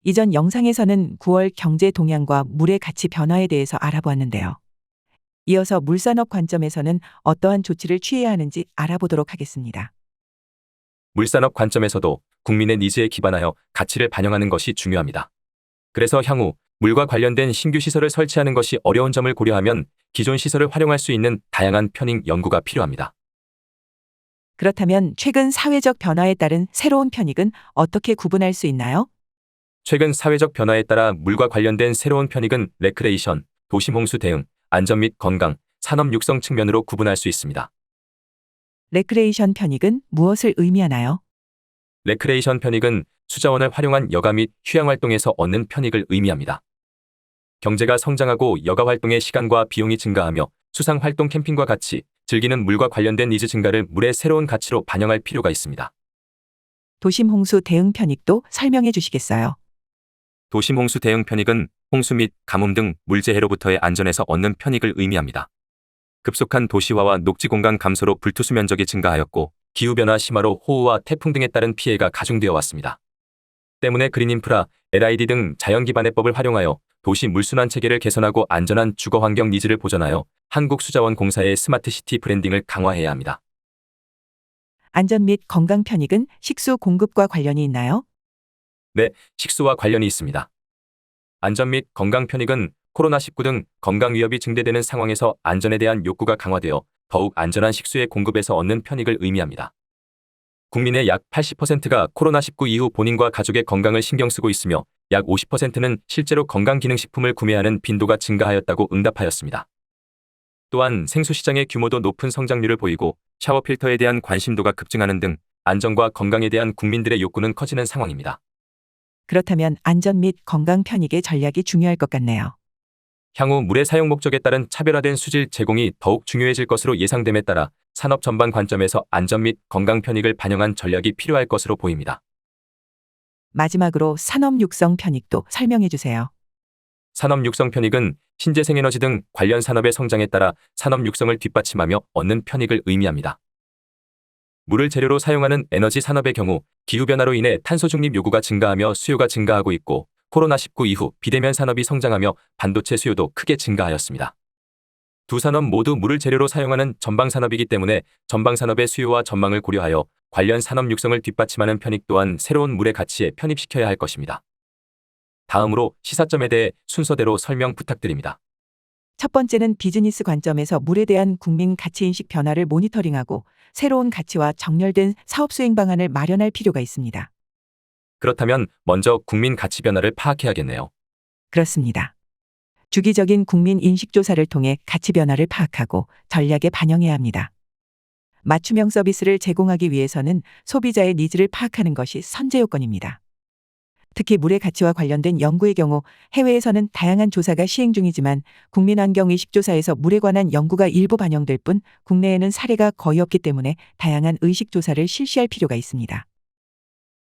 이전 영상에서는 9월 경제 동향과 물의 가치 변화에 대해서 알아보았는데요. 이어서 물산업 관점에서는 어떠한 조치를 취해야 하는지 알아보도록 하겠습니다. 물산업 관점에서도 국민의 니즈에 기반하여 가치를 반영하는 것이 중요합니다. 그래서 향후 물과 관련된 신규 시설을 설치하는 것이 어려운 점을 고려하면 기존 시설을 활용할 수 있는 다양한 편익 연구가 필요합니다. 그렇다면 최근 사회적 변화에 따른 새로운 편익은 어떻게 구분할 수 있나요? 최근 사회적 변화에 따라 물과 관련된 새로운 편익은 레크레이션, 도심 홍수 대응, 안전 및 건강, 산업 육성 측면으로 구분할 수 있습니다. 레크레이션 편익은 무엇을 의미하나요? 레크레이션 편익은 수자원을 활용한 여가 및 휴양 활동에서 얻는 편익을 의미합니다. 경제가 성장하고 여가 활동의 시간과 비용이 증가하며 수상 활동 캠핑과 같이 즐기는 물과 관련된 니즈 증가를 물의 새로운 가치로 반영할 필요가 있습니다. 도심 홍수 대응 편익도 설명해 주시겠어요? 도심 홍수 대응 편익은 홍수 및 가뭄 등 물재해로부터의 안전에서 얻는 편익을 의미합니다. 급속한 도시화와 녹지 공간 감소로 불투수 면적이 증가하였고 기후변화 심화로 호우와 태풍 등에 따른 피해가 가중되어 왔습니다. 때문에 그린인프라, LID 등 자연 기반의 법을 활용하여 도시 물순환 체계를 개선하고 안전한 주거 환경 니즈를 보전하여 한국수자원공사의 스마트시티 브랜딩을 강화해야 합니다. 안전 및 건강 편익은 식수 공급과 관련이 있나요? 네, 식수와 관련이 있습니다. 안전 및 건강 편익은 코로나19 등 건강 위협이 증대되는 상황에서 안전에 대한 욕구가 강화되어 더욱 안전한 식수의 공급에서 얻는 편익을 의미합니다. 국민의 약 80%가 코로나19 이후 본인과 가족의 건강을 신경 쓰고 있으며 약 50%는 실제로 건강기능식품을 구매하는 빈도가 증가하였다고 응답하였습니다. 또한 생수시장의 규모도 높은 성장률을 보이고 샤워 필터에 대한 관심도가 급증하는 등 안전과 건강에 대한 국민들의 욕구는 커지는 상황입니다. 그렇다면 안전 및 건강 편익의 전략이 중요할 것 같네요. 향후 물의 사용 목적에 따른 차별화된 수질 제공이 더욱 중요해질 것으로 예상됨에 따라 산업 전반 관점에서 안전 및 건강 편익을 반영한 전략이 필요할 것으로 보입니다. 마지막으로 산업 육성 편익도 설명해 주세요. 산업 육성 편익은 신재생에너지 등 관련 산업의 성장에 따라 산업 육성을 뒷받침하며 얻는 편익을 의미합니다. 물을 재료로 사용하는 에너지 산업의 경우 기후변화로 인해 탄소 중립 요구가 증가하며 수요가 증가하고 있고 코로나19 이후 비대면 산업이 성장하며 반도체 수요도 크게 증가하였습니다. 두 산업 모두 물을 재료로 사용하는 전방산업이기 때문에 전방산업의 수요와 전망을 고려하여 관련 산업 육성을 뒷받침하는 편익 또한 새로운 물의 가치에 편입시켜야 할 것입니다. 다음으로 시사점에 대해 순서대로 설명 부탁드립니다. 첫 번째는 비즈니스 관점에서 물에 대한 국민 가치인식 변화를 모니터링하고 새로운 가치와 정렬된 사업 수행 방안을 마련할 필요가 있습니다. 그렇다면 먼저 국민 가치 변화를 파악해야겠네요. 그렇습니다. 주기적인 국민 인식 조사를 통해 가치 변화를 파악하고 전략에 반영해야 합니다. 맞춤형 서비스를 제공하기 위해서는 소비자의 니즈를 파악하는 것이 선제 요건입니다. 특히 물의 가치와 관련된 연구의 경우 해외에서는 다양한 조사가 시행 중이지만 국민환경의식조사에서 물에 관한 연구가 일부 반영될 뿐 국내에는 사례가 거의 없기 때문에 다양한 의식조사를 실시할 필요가 있습니다.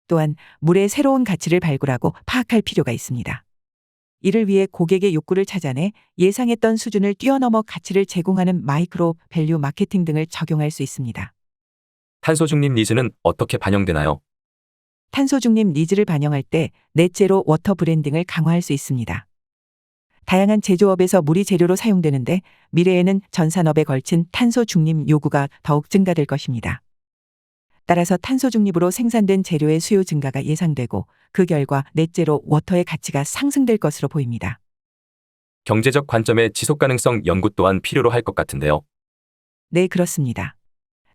또한 물의 새로운 가치를 발굴하고 파악할 필요가 있습니다. 이를 위해 고객의 욕구를 찾아내 예상했던 수준을 뛰어넘어 가치를 제공하는 마이크로 밸류 마케팅 등을 적용할 수 있습니다. 탄소 중립 니즈는 어떻게 반영되나요? 탄소 중립 니즈를 반영할 때 넷제로 워터 브랜딩을 강화할 수 있습니다. 다양한 제조업에서 물이 재료로 사용되는데 미래에는 전 산업에 걸친 탄소 중립 요구가 더욱 증가될 것입니다. 따라서 탄소 중립으로 생산된 재료의 수요 증가가 예상되고 그 결과 넷제로 워터의 가치가 상승될 것으로 보입니다. 경제적 관점의 지속가능성 연구 또한 필요로 할 것 같은데요. 네, 그렇습니다.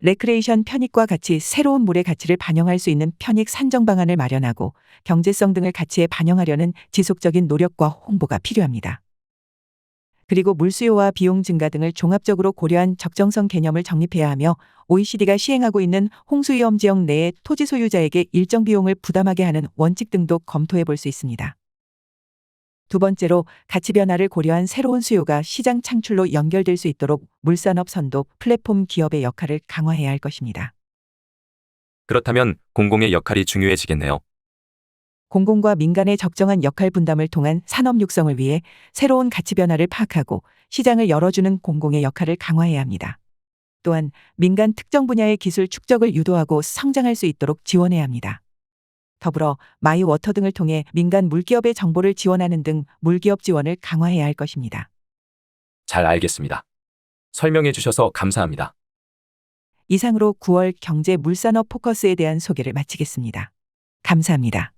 레크레이션 편익과 같이 새로운 물의 가치를 반영할 수 있는 편익 산정 방안을 마련하고 경제성 등을 가치에 반영하려는 지속적인 노력과 홍보가 필요합니다. 그리고 물 수요와 비용 증가 등을 종합적으로 고려한 적정성 개념을 정립해야 하며 OECD가 시행하고 있는 홍수위험 지역 내의 토지 소유자에게 일정 비용을 부담하게 하는 원칙 등도 검토해 볼 수 있습니다. 두 번째로 가치 변화를 고려한 새로운 수요가 시장 창출로 연결될 수 있도록 물산업 선도 플랫폼 기업의 역할을 강화해야 할 것입니다. 그렇다면 공공의 역할이 중요해지겠네요. 공공과 민간의 적정한 역할 분담을 통한 산업 육성을 위해 새로운 가치 변화를 파악하고 시장을 열어주는 공공의 역할을 강화해야 합니다. 또한 민간 특정 분야의 기술 축적을 유도하고 성장할 수 있도록 지원해야 합니다. 더불어 마이워터 등을 통해 민간 물기업의 정보를 지원하는 등 물기업 지원을 강화해야 할 것입니다. 잘 알겠습니다. 설명해 주셔서 감사합니다. 이상으로 9월 경제 물산업 포커스에 대한 소개를 마치겠습니다. 감사합니다.